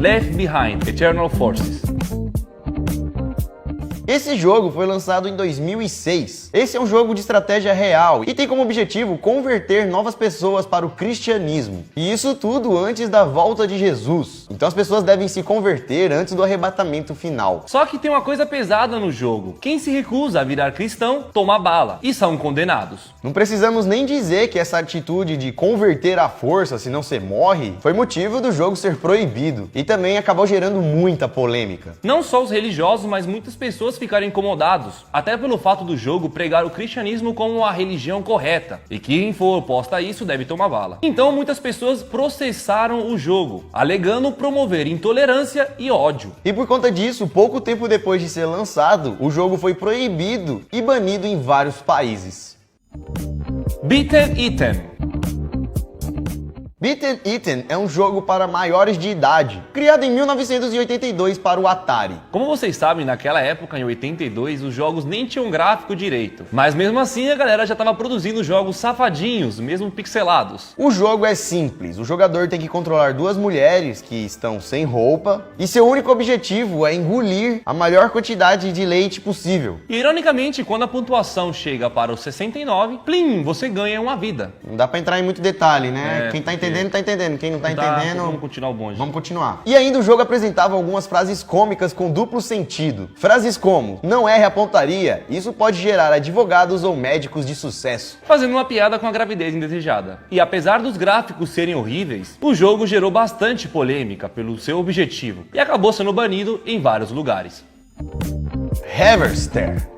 Left Behind: Eternal Forces. Esse jogo foi lançado em 2006. Esse é um jogo de estratégia real e tem como objetivo converter novas pessoas para o cristianismo. E isso tudo antes da volta de Jesus. Então as pessoas devem se converter antes do arrebatamento final. Só que tem uma coisa pesada no jogo. Quem se recusa a virar cristão, toma bala e são condenados. Não precisamos nem dizer que essa atitude de converter à força, senão você morre, foi motivo do jogo ser proibido. E também acabou gerando muita polêmica. Não só os religiosos, mas muitas pessoas ficaram incomodados, até pelo fato do jogo pregar o cristianismo como a religião correta, e quem for oposta a isso deve tomar bala. Então muitas pessoas processaram o jogo, alegando promover intolerância e ódio. E por conta disso, pouco tempo depois de ser lançado, o jogo foi proibido e banido em vários países. Beaten Eaten. Beaten Eaten é um jogo para maiores de idade, criado em 1982 para o Atari. Como vocês sabem, naquela época, em 82, os jogos nem tinham gráfico direito. Mas mesmo assim, a galera já estava produzindo jogos safadinhos, mesmo pixelados. O jogo é simples, o jogador tem que controlar duas mulheres que estão sem roupa e seu único objetivo é engolir a maior quantidade de leite possível. E, ironicamente, quando a pontuação chega para os 69, plim, você ganha uma vida. Não dá pra entrar em muito detalhe, né? Quem tá entendendo, tá entendendo. Quem não tá entendendo... Vamos continuar o bonde. Vamos continuar. E ainda o jogo apresentava algumas frases cômicas com duplo sentido. Frases como, não erre a pontaria, isso pode gerar advogados ou médicos de sucesso. Fazendo uma piada com a gravidez indesejada. E apesar dos gráficos serem horríveis, o jogo gerou bastante polêmica pelo seu objetivo e acabou sendo banido em vários lugares. Harvester.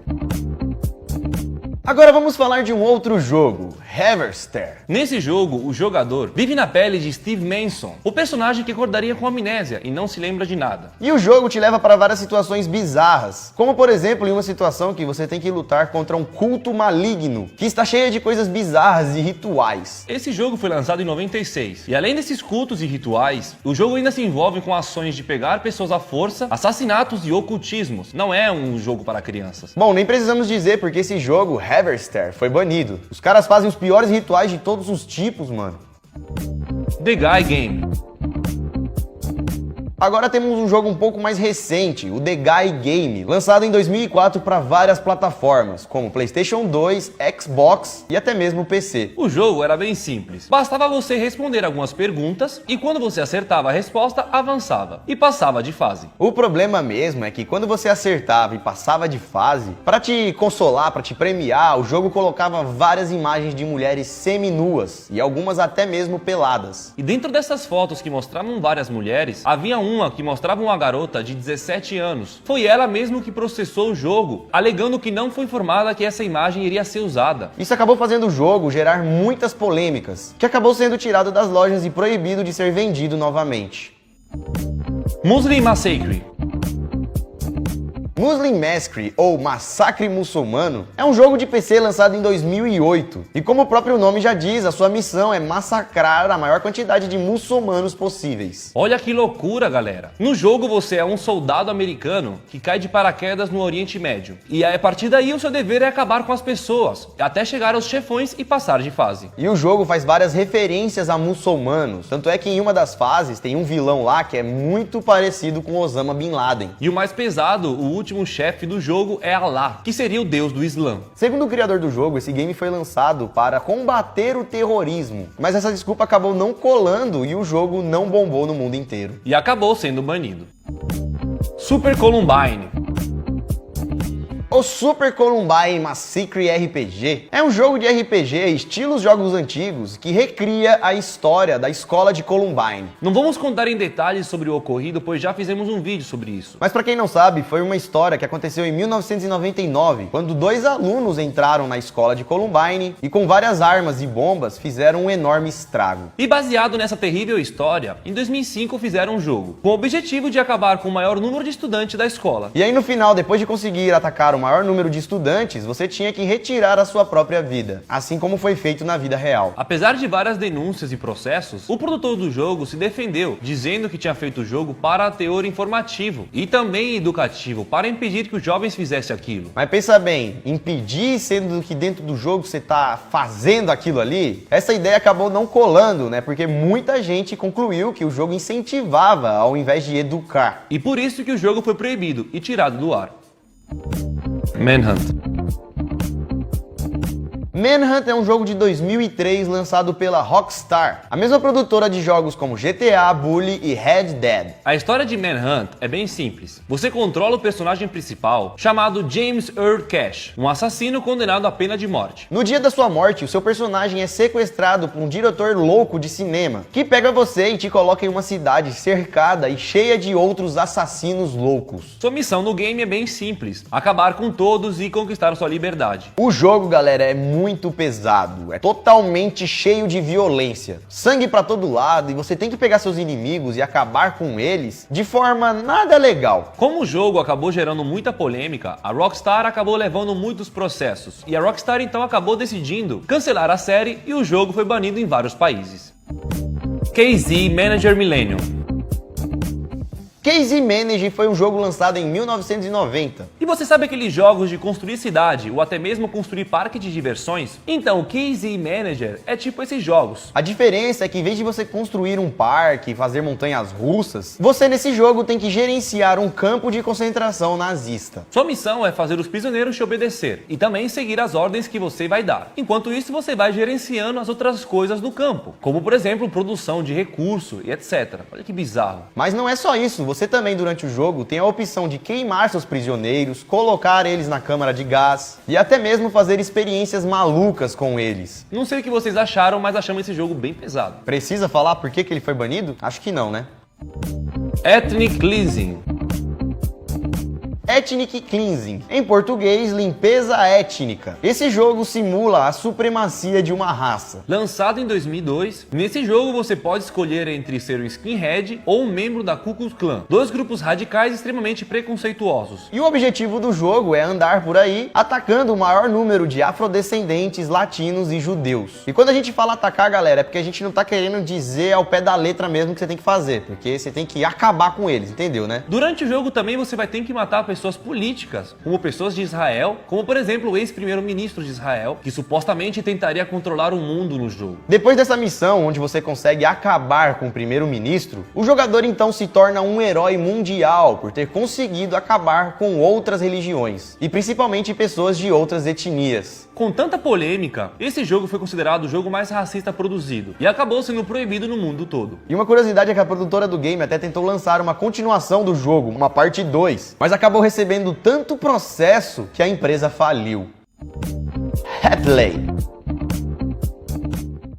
Agora vamos falar de um outro jogo, Harvester. Nesse jogo, o jogador vive na pele de Steve Manson, o personagem que acordaria com amnésia e não se lembra de nada. E o jogo te leva para várias situações bizarras, como por exemplo em uma situação que você tem que lutar contra um culto maligno, que está cheio de coisas bizarras e rituais. Esse jogo foi lançado em 96, e além desses cultos e rituais, o jogo ainda se envolve com ações de pegar pessoas à força, assassinatos e ocultismos. Não é um jogo para crianças. Bom, nem precisamos dizer porque esse jogo, Harvester, foi banido. Os caras fazem os piores rituais de todos os tipos, mano. The Guy Game. Agora temos um jogo um pouco mais recente, o The Guy Game, lançado em 2004 para várias plataformas, como PlayStation 2, Xbox e até mesmo PC. O jogo era bem simples. Bastava você responder algumas perguntas e quando você acertava a resposta, avançava e passava de fase. O problema mesmo é que quando você acertava e passava de fase, para te consolar, para te premiar, o jogo colocava várias imagens de mulheres seminuas e algumas até mesmo peladas. E dentro dessas fotos que mostravam várias mulheres, havia uma que mostrava uma garota de 17 anos. Foi ela mesmo que processou o jogo, alegando que não foi informada que essa imagem iria ser usada. Isso acabou fazendo o jogo gerar muitas polêmicas, que acabou sendo tirado das lojas e proibido de ser vendido novamente. Muslim Massacre. Muslim Massacre, ou Massacre Muçulmano, é um jogo de PC lançado em 2008. E como o próprio nome já diz, a sua missão é massacrar a maior quantidade de muçulmanos possíveis. Olha que loucura, galera. No jogo você é um soldado americano que cai de paraquedas no Oriente Médio. E a partir daí o seu dever é acabar com as pessoas, até chegar aos chefões e passar de fase. E o jogo faz várias referências a muçulmanos. Tanto é que em uma das fases tem um vilão lá que é muito parecido com Osama Bin Laden. E o mais pesado, o último chefe do jogo é Allah, que seria o deus do Islã. Segundo o criador do jogo, esse game foi lançado para combater o terrorismo, mas essa desculpa acabou não colando e o jogo não bombou no mundo inteiro. E acabou sendo banido. Super Columbine. O Super Columbine Massacre RPG é um jogo de RPG estilo jogos antigos que recria a história da escola de Columbine. Não vamos contar em detalhes sobre o ocorrido, pois já fizemos um vídeo sobre isso. Mas para quem não sabe, foi uma história que aconteceu em 1999, quando dois alunos entraram na escola de Columbine e com várias armas e bombas fizeram um enorme estrago. E baseado nessa terrível história, em 2005 fizeram um jogo, com o objetivo de acabar com o maior número de estudantes da escola. E aí no final, depois de conseguir atacar o maior número de estudantes, você tinha que retirar a sua própria vida, assim como foi feito na vida real. Apesar de várias denúncias e processos, o produtor do jogo se defendeu, dizendo que tinha feito o jogo para teor informativo e também educativo, para impedir que os jovens fizessem aquilo. Mas pensa bem, impedir sendo que dentro do jogo você tá fazendo aquilo ali, essa ideia acabou não colando, né? Porque muita gente concluiu que o jogo incentivava ao invés de educar. E por isso que o jogo foi proibido e tirado do ar. Manhunt. Manhunt é um jogo de 2003 lançado pela Rockstar, a mesma produtora de jogos como GTA, Bully e Red Dead. A história de Manhunt é bem simples. Você controla o personagem principal, chamado James Earl Cash, um assassino condenado à pena de morte. No dia da sua morte, o seu personagem é sequestrado por um diretor louco de cinema, que pega você e te coloca em uma cidade cercada e cheia de outros assassinos loucos. Sua missão no game é bem simples: acabar com todos e conquistar sua liberdade. O jogo, galera, é muito pesado, é totalmente cheio de violência, sangue pra todo lado, e você tem que pegar seus inimigos e acabar com eles de forma nada legal. Como o jogo acabou gerando muita polêmica, a Rockstar acabou levando muitos processos, e a Rockstar então acabou decidindo cancelar a série e o jogo foi banido em vários países. KZ Manager Millennium. KZ Manager foi um jogo lançado em 1990. E você sabe aqueles jogos de construir cidade ou até mesmo construir parque de diversões? Então o KZ Manager é tipo esses jogos. A diferença é que em vez de você construir um parque e fazer montanhas russas, você nesse jogo tem que gerenciar um campo de concentração nazista. Sua missão é fazer os prisioneiros te obedecer e também seguir as ordens que você vai dar. Enquanto isso, você vai gerenciando as outras coisas do campo, como por exemplo produção de recurso e etc. Olha que bizarro. Mas não é só isso. Você também, durante o jogo, tem a opção de queimar seus prisioneiros, colocar eles na câmara de gás e até mesmo fazer experiências malucas com eles. Não sei o que vocês acharam, mas achamos esse jogo bem pesado. Precisa falar por que ele foi banido? Acho que não, né? Ethnic Cleansing. Ethnic Cleansing, em português, limpeza étnica. Esse jogo simula a supremacia de uma raça. Lançado em 2002, nesse jogo você pode escolher entre ser um skinhead ou um membro da Ku Klux Klan, dois grupos radicais extremamente preconceituosos. E o objetivo do jogo é andar por aí atacando o maior número de afrodescendentes, latinos e judeus. E quando a gente fala atacar, galera, é porque a gente não tá querendo dizer ao pé da letra mesmo que você tem que fazer, porque você tem que acabar com eles, entendeu, né? Durante o jogo também você vai ter que matar pessoas políticas, como pessoas de Israel, como por exemplo o ex-primeiro-ministro de Israel, que supostamente tentaria controlar o mundo no jogo. Depois dessa missão, onde você consegue acabar com o primeiro-ministro, o jogador então se torna um herói mundial por ter conseguido acabar com outras religiões, e principalmente pessoas de outras etnias. Com tanta polêmica, esse jogo foi considerado o jogo mais racista produzido e acabou sendo proibido no mundo todo. E uma curiosidade é que a produtora do game até tentou lançar uma continuação do jogo, uma parte 2, mas acabou recebendo tanto processo que a empresa faliu. Headley.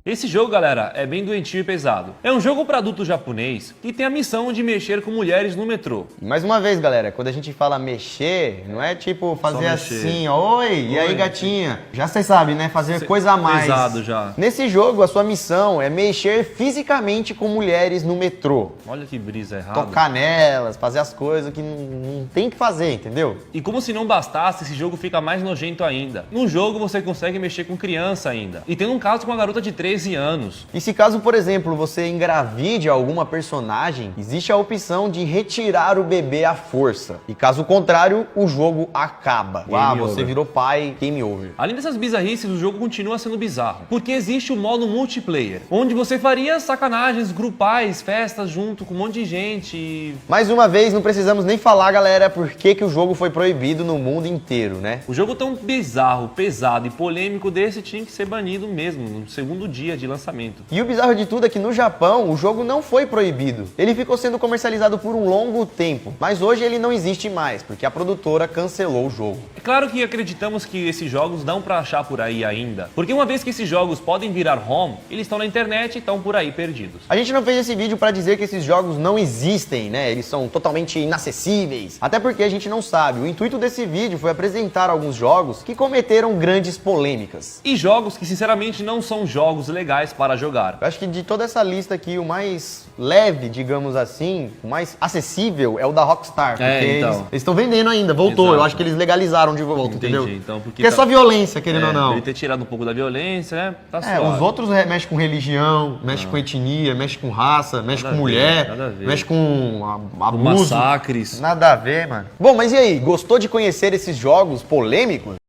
Esse jogo, galera, é bem doentio e pesado. É um jogo para adulto japonês que tem a missão de mexer com mulheres no metrô. E mais uma vez, galera, quando a gente fala mexer, não é tipo fazer assim, ó, oi, e aí gatinha? Já vocês sabem, né? Fazer coisa a mais. Pesado já. Nesse jogo, a sua missão é mexer fisicamente com mulheres no metrô. Olha que brisa errada. Tocar nelas, fazer as coisas que não tem que fazer, entendeu? E como se não bastasse, esse jogo fica mais nojento ainda. No jogo você consegue mexer com criança ainda. E tem um caso com uma garota de 13 anos. E se caso, por exemplo, você engravide alguma personagem, existe a opção de retirar o bebê à força. E caso contrário, o jogo acaba. Você virou pai, game over. Além dessas bizarrices, o jogo continua sendo bizarro, porque existe o modo multiplayer, onde você faria sacanagens grupais, festas junto com um monte de gente e... Mais uma vez, não precisamos nem falar, galera, por que o jogo foi proibido no mundo inteiro, né? O jogo tão bizarro, pesado e polêmico desse tinha que ser banido mesmo, no segundo dia de lançamento. E o bizarro de tudo é que no Japão, o jogo não foi proibido. Ele ficou sendo comercializado por um longo tempo, mas hoje ele não existe mais, porque a produtora cancelou o jogo. É claro que acreditamos que esses jogos dão pra achar por aí ainda, porque uma vez que esses jogos podem virar home, eles estão na internet e estão por aí perdidos. A gente não fez esse vídeo pra dizer que esses jogos não existem, né? Eles são totalmente inacessíveis, até porque a gente não sabe. O intuito desse vídeo foi apresentar alguns jogos que cometeram grandes polêmicas. E jogos que sinceramente não são jogos legais para jogar. Eu acho que de toda essa lista aqui, o mais leve, digamos assim, o mais acessível é o da Rockstar. Porque então. eles estão vendendo ainda, voltou. Exato. Eu acho que eles legalizaram de volta, Entendi, entendeu? então, porque é só violência, querendo ou não. Deve ter tirado um pouco da violência, né? Tá suave. Os outros mexem com religião, mexem com etnia, mexem com raça, mexem com Nada a ver, mulher, nada a ver. mexem com abuso. Massacres. Nada a ver, mano. Bom, mas e aí? Gostou de conhecer esses jogos polêmicos?